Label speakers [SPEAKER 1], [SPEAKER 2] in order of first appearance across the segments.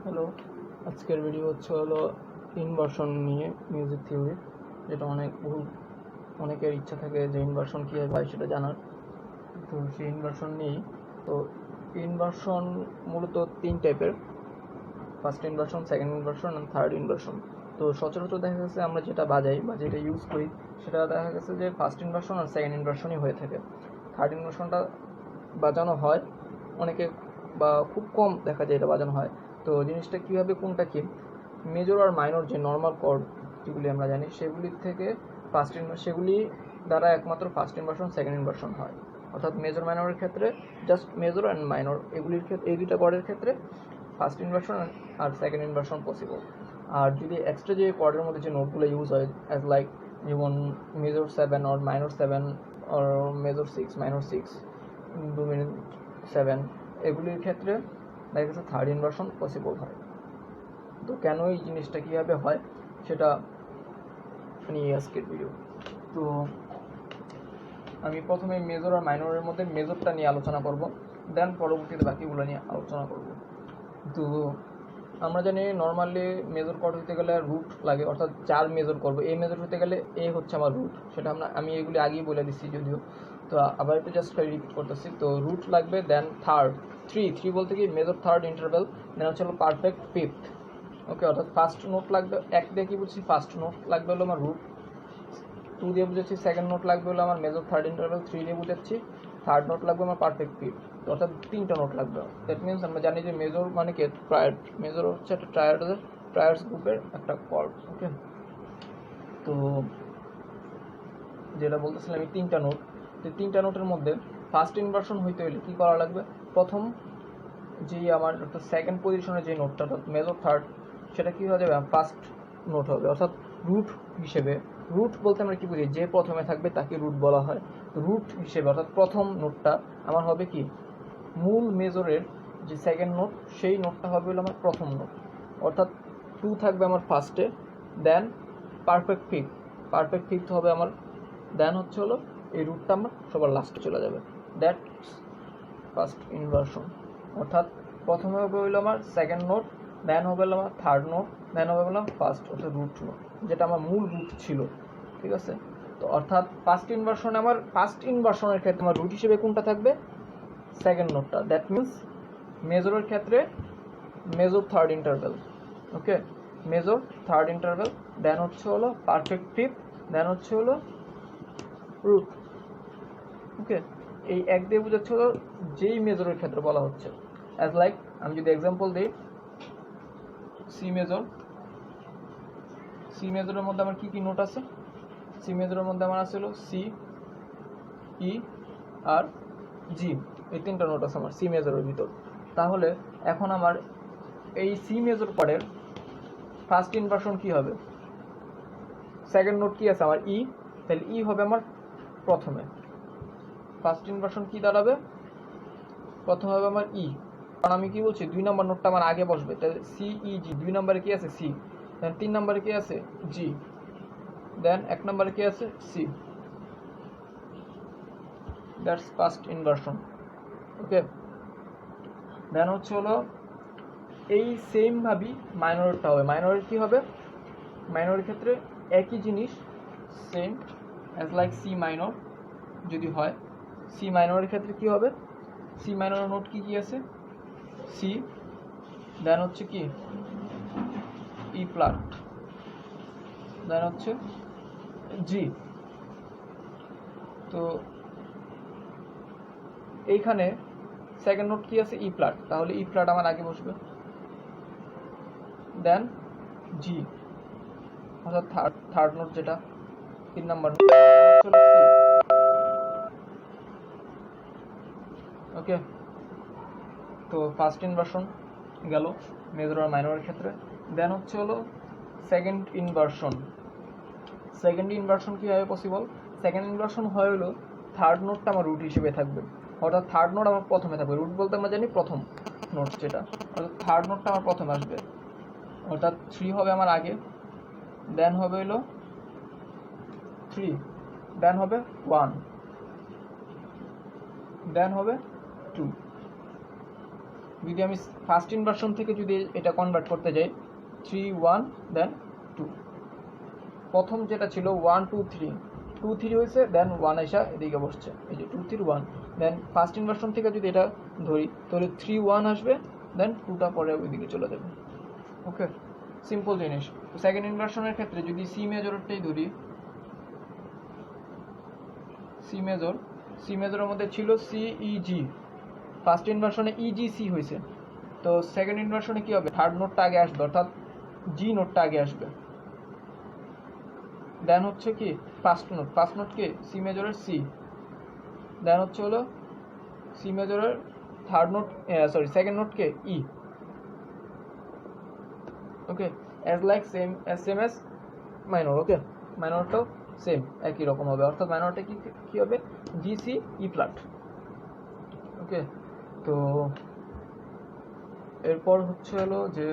[SPEAKER 1] Hello, আজকের video হলো inversion নিয়ে মিউজিক থিওরি, যেটা অনেকের ইচ্ছা থাকে যে ইনভার্সন কীভাবে হয় সেটা জানার। তো সেই ইনভার্সন নিয়েই। তো ইনভার্সন মূলত 3 টাইপের: first inversion, second inversion and third inversion. তো সচরাচর দেখা গেছে আমরা যেটা বাজাই বা যেটা ইউজ করি সেটা দেখা গেছে যে ফার্স্ট ইনভার্সন আর সেকেন্ড ইনভার্সনই হয়ে থাকে। থার্ড ইনভার্সনটা বাজানো হয় অনেকে, বা খুব কম দেখা যায় এটা বাজানো হয়। তো জিনিসটা কীভাবে, কোনটা কি, মেজর আর মাইনর যে নর্মাল কর্ড যেগুলি আমরা জানি সেগুলির থেকে সেগুলি দ্বারা একমাত্র ফার্স্ট ইনভার্সন সেকেন্ড ইনভার্সন হয়। অর্থাৎ মেজর মাইনরের ক্ষেত্রে জাস্ট মেজর অ্যান্ড মাইনর এগুলির ক্ষেত্রে, এই দুইটা কর্ডের ক্ষেত্রে ফার্স্ট ইনভার্সন আর সেকেন্ড ইনভার্সন পসিবল। আর যদি এক্সট্রা যে কর্ডের মধ্যে যে নোটগুলো ইউজ হয় অ্যাজ লাইক যেমন major 7 or minor 7 or major 6 minor 6 dominant 7, এগুলির ক্ষেত্রে দেখা গেছে থার্ড ইনভার্সন পসিবল হয়। তো কেন এই জিনিসটা কীভাবে হয় সেটা নিয়ে আজকের ভিডিও। তো আমি প্রথমে মেজর আর মাইনরের মধ্যে মেজরটা নিয়ে আলোচনা করব, দেন পরবর্তীতে বাকিগুলো নিয়ে আলোচনা করব। তো আমরা জানি নর্মালি মেজর কর্ড হতে গেলে রুট লাগে, অর্থাৎ 4 মেজর করবো। এই মেজর হতে গেলে এ হচ্ছে আমার রুট, সেটা আমি এগুলি আগেই বলে দিচ্ছি যদিও, তো আবার একটু জাস্ট রিপিট করতেছি। তো রুট লাগবে, দেন থার্ড, থ্রি বলতে কি মেজর থার্ড ইন্টারভেল, দেন হচ্ছে হলো পারফেক্ট ফিফথ। ওকে, অর্থাৎ ফার্স্ট নোট লাগবে, এক দিয়ে কি বলছি, ফার্স্ট নোট লাগবে হলো আমার রুট, 2 দিয়ে বুঝেছি সেকেন্ড নোট লাগবে হলো আমার মেজর থার্ড ইন্টারভেল, 3 দিয়ে বুঝাচ্ছি থার্ড নোট লাগবে আমার পারফেক্ট ফিফথ, অর্থাৎ 3টা নোট লাগবে। দ্যাট মিনস আমরা জানি যে মেজর মানে কি ট্রায়াড, মেজর হচ্ছে একটা ট্রায়াডস গ্রুপের একটা কর্ড। ওকে, তো যেটা বলতেছিলাম আমি 3টা নোট, তো 3টা নোটের মধ্যে ফার্স্ট ইনভার্সন হইতে হলে কী করা লাগবে, প্রথম যেই আমার অর্থাৎ সেকেন্ড পজিশনের যে নোটটা অর্থাৎ মেজর থার্ড, সেটা কী হয়ে যাবে ফার্স্ট নোট হবে, অর্থাৎ রুট হিসেবে। রুট বলতে আমরা কী বুঝি, যে প্রথমে থাকবে তাকে রুট বলা হয়। তো রুট হিসেবে অর্থাৎ প্রথম নোটটা আমার হবে কি, মূল মেজরের যে সেকেন্ড নোট সেই নোটটা হবে হলো আমার প্রথম নোট, অর্থাৎ 2 থাকবে আমার ফার্স্টে, দেন পারফেক্ট ফিফথ হবে আমার, দেন হচ্ছে হলো এই রুটটা আমার সবার লাস্টে চলে যাবে। That's first inversion. অর্থাৎ প্রথমে হবে হইলো আমার সেকেন্ড নোট, দেন হবে হলো আমার থার্ড নোট, দেন হবে হলো ফার্স্ট অর্থাৎ রুট নোট, যেটা আমার মূল রুট ছিল। ঠিক আছে, তো অর্থাৎ ফার্স্ট ইনভার্সনের ক্ষেত্রে আমার রুট হিসেবে কোনটা থাকবে, সেকেন্ড নোটটা। দ্যাট মিনস মেজরের ক্ষেত্রে মেজর থার্ড ইন্টারভেল। ওকে, মেজর থার্ড ইন্টারভেল, দেন হচ্ছে হলো পারফেক্ট ফিফথ, দেন হচ্ছে হলো রুট। ওকে, এই এক দিয়ে বোঝাচ্ছে হলো যেই মেজরের ক্ষেত্রে বলা হচ্ছে। অ্যাজ লাইক আমি যদি এক্সাম্পল দিই, সি মেজরের মধ্যে আমার কী কী নোট আছে, সি মেজরের মধ্যে আমার আছে হলো সি, ই আর জি, এই 3টা নোট আছে আমার সি মেজরের ভিতর। তাহলে এখন আমার এই সি মেজর কর্ডের ফার্স্ট ইনভার্সন কী হবে, সেকেন্ড নোট কি আছে আমার ই, তাহলে ই হবে আমার প্রথমে। ফার্স্ট ইনভার্সন কি দাঁড়াবে, প্রথমে হবে আমার ই, কারণ আমি কি বলছি 2 নম্বর নোটটা আমার আগে বসবে, তাহলে সি ই জি, 2 নম্বরে কি আছে সি, দেন 3 নম্বরে কি আছে জি, দেন 1 নম্বরে কি আছে C. That's first inversion. Okay, then হচ্ছে হলো এই সেম ভাবেই মাইনরটা হবে। মাইনরের কি হবে, মাইনরের ক্ষেত্রে একই জিনিস, same as like C minor যদি হয়, সি মাইনরের ক্ষেত্রে কি হবে, সি মাইনরের নোট কি কি আছে, সি, দেন হচ্ছে কি ই ফ্ল্যাট, দেন হচ্ছে জি। তো এইখানে সেকেন্ড নোট কি আছে ই ফ্ল্যাট, তাহলে ই ফ্ল্যাট আমার আগে বসবে, দেন জি, অর্থাৎ থার্ড নোট যেটা 3 নাম্বার নোট। ওকে, তো ফার্স্ট ইনভার্সন গেল মেজর আর মাইনরের ক্ষেত্রে। দেন হচ্ছে হলো সেকেন্ড ইনভার্সন কীভাবে পসিবল, সেকেন্ড ইনভার্সন হয় হলো থার্ড নোটটা আমার রুট হিসেবে থাকবে, অর্থাৎ থার্ড নোট আমার প্রথমে থাকবে। রুট বলতে আমরা জানি প্রথম নোট যেটা, অর্থাৎ থার্ড নোটটা আমার প্রথমে আসবে, অর্থাৎ 3 হবে আমার আগে, দেন হবে হলো 3, দেন হবে 1, দেন হবে 2, যদি আমি ফার্স্ট ইনভার্সন থেকে যদি এটা কনভার্ট করতে যাই 3 1 দেন 2, প্রথম যেটা ছিল 1 2 3, 2 3 হয়েছে দেন 1 এসে এদিকে বসছে, এই যে 2 3 1, দেন ফার্স্ট ইনভার্সন থেকে যদি এটা ধরি তাহলে 3 1 আসবে, দেন 2টা পরে ওইদিকে চলে যাবে। ওকে, সিম্পল জিনিস। তো সেকেন্ড ইনভার্সনের ক্ষেত্রে যদি সি মেজরটাই ধরি, সি মেজরের মধ্যে ছিল সি ই জি, ফার্স্ট ইনভার্সনে ই জি সি হয়েছে, তো সেকেন্ড ইনভার্সনে কি হবে, থার্ড নোটটা আগে আসবে, অর্থাৎ জি নোটটা আগে আসবে, দেন হচ্ছে কি ফার্স্ট নোট কে সি মেজরের সি, দেন হচ্ছে হলো সি মেজরের থার্ড নোট সেকেন্ড নোট কে E. Okay, same as minor. Okay, মাইনরটাও সেম একই রকম হবে, অর্থাৎ মাইনরটা কি হবে, জি সি ই ফ্ল্যাট। ওকে, তো এরপর হচ্ছে হলো যে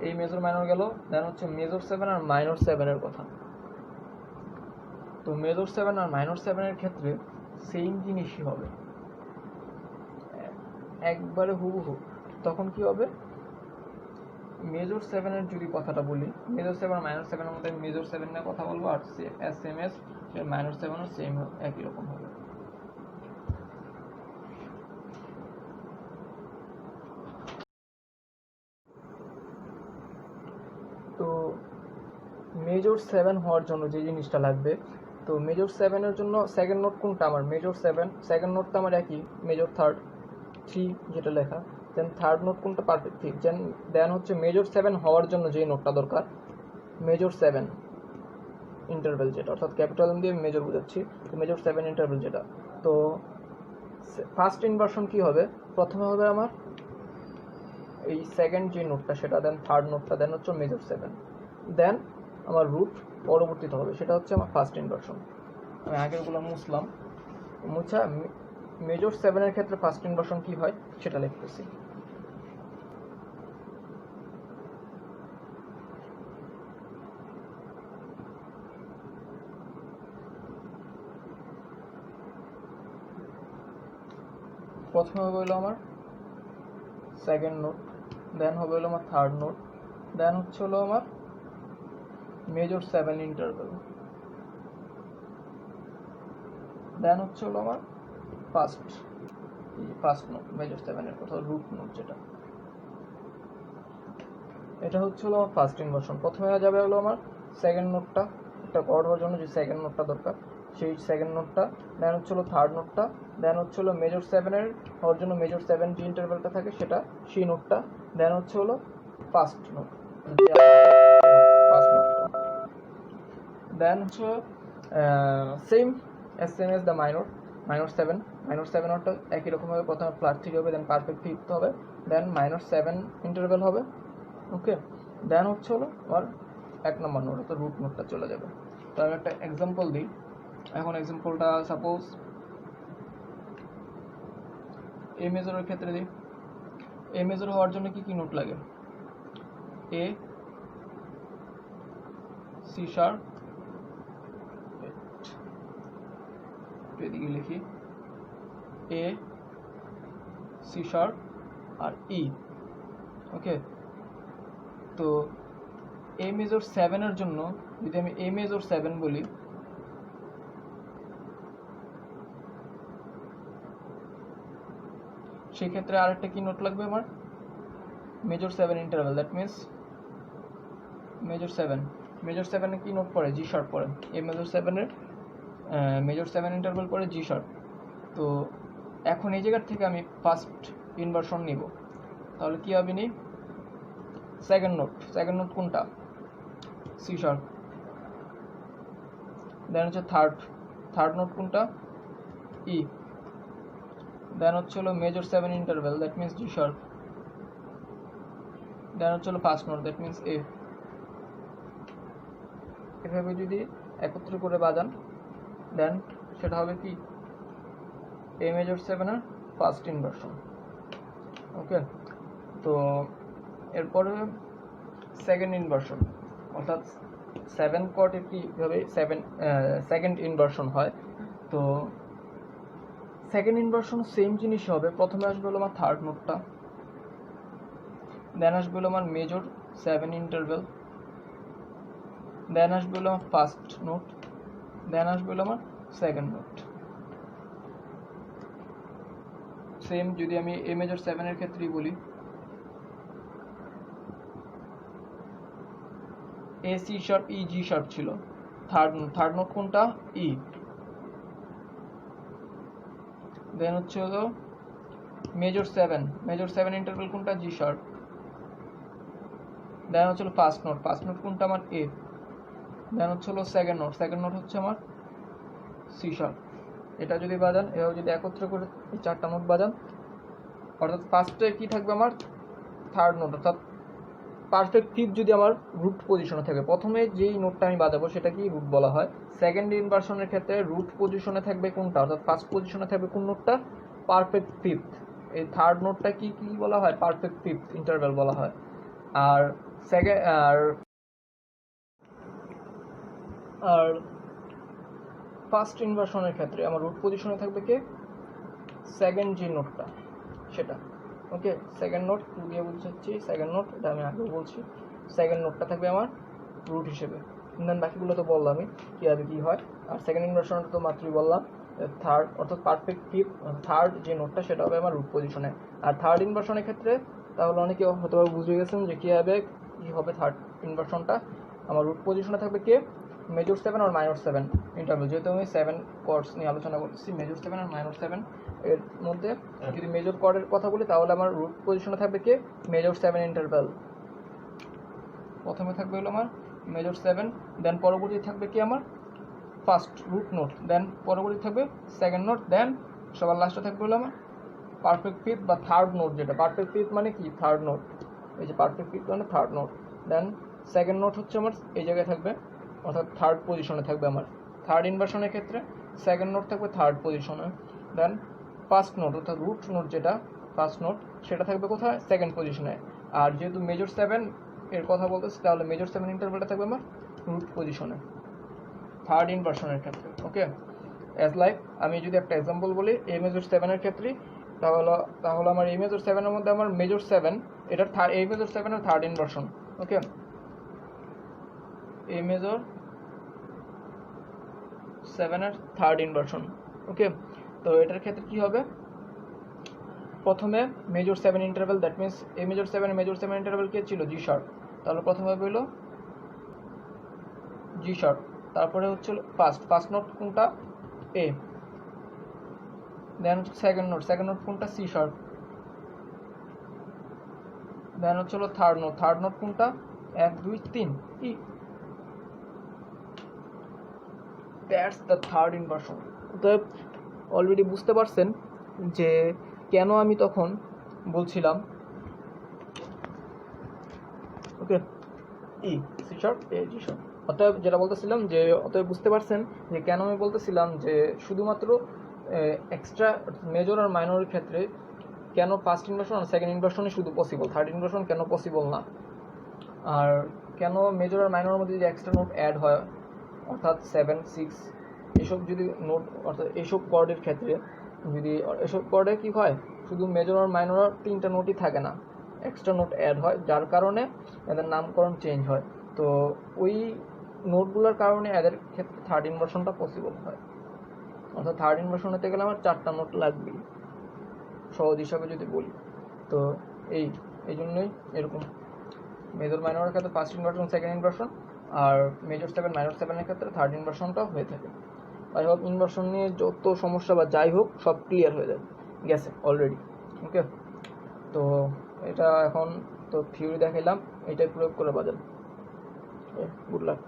[SPEAKER 1] এই মেজর মাইনর গেল, দেন হচ্ছে মেজর 7 আর মাইনর 7 এর কথা। তো মেজর 7 আর মাইনর 7 এর ক্ষেত্রে সেম জিনিসই হবে, একবারে হুবহু। তখন কি হবে, মেজর 7 এর যদি কথাটা বলি, মেজর 7 আর মাইনর 7 এর মধ্যে মেজর 7 নিয়ে কথা বলবো, আর এস এম এস মাইনর 7 ও সেম একই রকম হবে। তো মেজর 7 হওয়ার জন্য যে জিনিসটা লাগবে, তো মেজর 7 এর জন্য সেকেন্ড নোট কোনটা আমার, মেজর 7 সেকেন্ড নোটটা আমার একই, মেজর থার্ড 3 যেটা লেখা, দেন থার্ড নোট কোনটা, পারফেক্ট 3, দেন হচ্ছে মেজর 7 হওয়ার জন্য যে নোটটা দরকার, মেজর 7 ইন্টারভেল যেটা, অর্থাৎ ক্যাপিটাল এম দিয়ে মেজর বোঝাচ্ছি, তো মেজর 7 ইন্টারভেল যেটা। তো ফার্স্ট ইনভার্সন কি হবে, প্রথমে হবে আমার এই সেকেন্ড যে নোটটা সেটা, দেন থার্ড নোটটা, দেন হচ্ছে মেজর 7, দেন আমার রুট পরবর্তীতে হবে, সেটা হচ্ছে আমার ফার্স্ট ইনভার্সন। আমি আগেরগুলো মুছা মেজর 7 এর ক্ষেত্রে ফার্স্ট ইনভার্সন কি হয় সেটা লিখতেছি। প্রথমে হবে হলো আমার সেকেন্ড নোট, দেন হবে হলো আমার থার্ড নোট, দেন হচ্ছে হলো আমার মেজর 7 ইন্টারভেল, দেন হচ্ছে হলো আমার ফার্স্ট নোট মেজর 7 এর কথা, রুট নোট যেটা, এটা হচ্ছে হলো আমার ফার্স্ট ইনভার্সন। প্রথমে যাবে হলো আমার সেকেন্ড নোটটা, একটা কর্ড হওয়ার জন্য যে সেকেন্ড নোটটা দরকার সেই সেকেন্ড নোটটা, দেন হচ্ছে হলো থার্ড নোটটা, দেন হচ্ছে হলো মেজর 7 এর হওয়ার জন্য মেজর 7 যে ইন্টারভেলটা থাকে সেটা, সেই নোটটা, দেন হচ্ছে হলো ফার্স্ট নোট, দেন হচ্ছে সেম এস দ্য মাইনর 7 নোটটা একই রকম হবে, প্রথমে ফ্ল্যাট 3 হবে, দেন পারফেক্ট 5 হবে, দেন মাইনর 7 ইন্টারভেল হবে। ওকে, দেন হচ্ছে হলো আর 1 নম্বর নোট, তো রুট নোটটা চলে যাবে। তো আমি একটা এক্সাম্পল দিই, এখন এক্সাম্পলটা সাপোজ এ মেজরের ক্ষেত্রে দিই। এ মেজর হওয়ার জন্য কি কি নোট লাগে, এ সি শার্প, এদিকে লিখি এ সি শার্প আর ই। ওকে, তো এ মেজর 7 এর জন্য যদি আমি এ মেজর 7 বলি, সেক্ষেত্রে আরেকটা কি নোট লাগবে আমার, major 7 interval, that means major 7 এ কি নোট পড়ে, জি শার্প পড়ে, এ মেজর 7 এর মেজর 7 ইন্টারভেল পড়ে জি শার্প। তো এখন এই জায়গার থেকে আমি ফার্স্ট ইনভার্সন নিব, তাহলে কি হবে নি, সেকেন্ড নোট কোনটা, সি শার্প, দেন হচ্ছে থার্ড নোট কোনটা, ই, দেন হচ্ছে হলো major 7 interval, that means G sharp, then হচ্ছে হলো first note, that means A. এভাবে যদি একত্র করে বাজান, দেন সেটা হবে কি এ মেজর 7 এর ফার্স্ট ইনভার্সন। ওকে, তো এরপরে সেকেন্ড ইনভার্সন, অর্থাৎ 7 কর্ডের কীভাবে সেকেন্ড ইনভার্সন হয়। তো সেকেন্ড ইনভার্সন সেম জিনিস হবে। প্রথমে আসবে হলো আমার থার্ড নোটটা, দেন আসবে হলো আমার মেজর 7 ইন্টারভেল, দেন আসবে হলো আমার ফার্স্ট নোট, দেন আসবে হলো আমার সেকেন্ড নোট। সেম যদি আমি এ মেজর 7 এর ক্ষেত্রেই বলি, A C sharp E G sharp ছিল, থার্ড নোট কোনটা? ই। দেন হচ্ছে হলো মেজর 7 ইন্টারভেল কোনটা? জি শার্প। দেন হচ্ছে হলো ফার্স্ট নোট কোনটা আমার? এ। দেন হচ্ছে হলো সেকেন্ড নোট হচ্ছে আমার সি শার্প। এটা যদি বাজান, এভাবে যদি একত্র করে এই 4টা নোট বাজান, অর্থাৎ ফার্স্টে কি থাকবে আমার? থার্ড নোট, অর্থাৎ পারফেক্ট ফিফথ যদি আমার রুট পজিশনে থাকে। প্রথমে যেই নোটটা আমি বাজাবো সেটা কি রুট বলা হয়। সেকেন্ড ইনভার্সনের ক্ষেত্রে রুট পজিশনে থাকবে কোনটা? অর্থাৎ ফার্স্ট পজিশনে থাকবে কোন নোটটা? Perfect fifth. এই থার্ড নোটটা কি কি বলা হয়? পারফেক্ট ফিফথ ইন্টারভেল বলা হয়। আর ফার্স্ট ইনভার্সনের ক্ষেত্রে আমার রুট পজিশনে থাকবে কে? সেকেন্ড যে নোটটা সেটা। ওকে, সেকেন্ড নোট 2 দিয়ে বুঝাচ্ছি, সেকেন্ড নোট, এটা আমি আগেও বলছি। সেকেন্ড নোটটা থাকবে আমার রুট হিসেবে। দেন বাকিগুলো তো বললামই কীভাবে কী হয়। আর সেকেন্ড ইনভার্সনটা তো মাত্রই বললাম, থার্ড অর্থাৎ পারফেক্ট ফিফথ থার্ড যে নোটটা সেটা হবে আমার রুট পজিশনে। আর থার্ড ইনভার্সনের ক্ষেত্রে তাহলে অনেকে হয়তো বুঝে গেছেন যে কীভাবে কী হবে। থার্ড ইনভার্সনটা আমার রুট পজিশনে থাকবে কে? মেজর 7 আর মাইনর 7 ইন্টারভেল। যেহেতু আমি 7 কর্ডস নিয়ে আলোচনা করতেছি, মেজর 7 আর মাইনর 7 এর মধ্যে যদি মেজর কর্ডের কথা বলি তাহলে আমার রুট পজিশনে থাকবে কে? Major 7 interval. প্রথমে থাকবে হলো আমার মেজর 7, দেন পরবর্তী থাকবে কি আমার ফার্স্ট রুট নোট, দেন পরবর্তী থাকবে সেকেন্ড নোট, দেন সবার লাস্টে থাকবে হলো আমার পারফেক্ট ফিফথ বা থার্ড নোট। যেটা পারফেক্ট ফিফথ মানে কি? Third note. এই যে পারফেক্ট ফিফথ মানে third note. Then second note হচ্ছে আমার এই জায়গায় থাকবে, অর্থাৎ থার্ড পজিশনে থাকবে আমার। থার্ড ইনভার্সনের ক্ষেত্রে সেকেন্ড নোট থাকবে থার্ড পজিশনে। দেন ফার্স্ট নোট অর্থাৎ রুট নোট যেটা ফার্স্ট নোট সেটা থাকবে কোথায়? সেকেন্ড পজিশনে। আর যেহেতু মেজর 7 এর কথা বলতেছি তাহলে মেজর 7 ইন্টারভেলটা থাকবে আমার রুট পজিশনে থার্ড ইনভার্সনের ক্ষেত্রে। ওকে, অ্যাজ লাইক আমি যদি একটা এক্সাম্পল বলি এ মেজর 7 এর ক্ষেত্রে, তাহলে আমার এ মেজর 7 এর মধ্যে আমার মেজর 7 এটার এ মেজর 7 এর থার্ড ইনভার্সন। ওকে, এ মেজর 7 এর থার্ড ইনভার্সন। ওকে, তো এটার ক্ষেত্রে কি হবে? প্রথমে major 7 interval, that means A major 7 interval কে ছিল? G sharp. তাহলে প্রথমে হলো জি শার্প, তারপরে হচ্ছে ফার্স্ট নোট কোনটা? এ। দেন হচ্ছে সেকেন্ড নোট কোনটা? C sharp. দেন হচ্ছে হলো থার্ড নোট কোনটা? 1 2 3 E. That's the third inversion. তো অলরেডি বুঝতে পারছেন যে কেন আমি তখন বলছিলাম ওকে E C sharp A G sharp. অতএব যেটা বলতেছিলাম যে অতএব বুঝতে পারছেন যে কেন আমি বলতেছিলাম যে শুধুমাত্র এক্সট্রা মেজর আর মাইনরের ক্ষেত্রে কেন ফার্স্ট ইনভার্সন আর সেকেন্ড ইনভার্সনই শুধু পসিবল, থার্ড ইনভার্সন কেন পসিবল না। আর কেন মেজর আর মাইনরের মধ্যে যদি এক্সট্রা নোট অ্যাড হয়, অর্থাৎ 7 6 এইসব যদি নোট, অর্থাৎ এইসব কর্ডের ক্ষেত্রে যদি এসব কর্ডে কী হয়, শুধু মেজর আর মাইনর 3টা নোটই থাকে না, এক্সট্রা নোট অ্যাড হয়, যার কারণে এদের নামকরণ চেঞ্জ হয়। তো ওই নোটগুলোর কারণে এদের ক্ষেত্রে থার্ড ইনভার্সনটা পসিবল হয়। অর্থাৎ থার্ড ইনভার্সন হতে গেলে আমার 4টা নোট লাগবেই, সহজ হিসাবে যদি বলি। তো এই জন্যই এরকম মেজর মাইনরের ক্ষেত্রে ফার্স্ট ইনভার্সন সেকেন্ড ইনভার্সন, আর মেজর 7 মাইনর 7-এর ক্ষেত্রে থার্ড ইনভার্সনটাও হয়ে থাকে। আই হোপ ইনভার্সন নিয়ে যত সমস্যা বা যাই হোক সব ক্লিয়ার হয়ে যাবে গেছে অলরেডি। ওকে, তো এটা এখন তো থিওরি দেখাইলাম, এটাই প্রয়োগ করে বাজান। Good luck.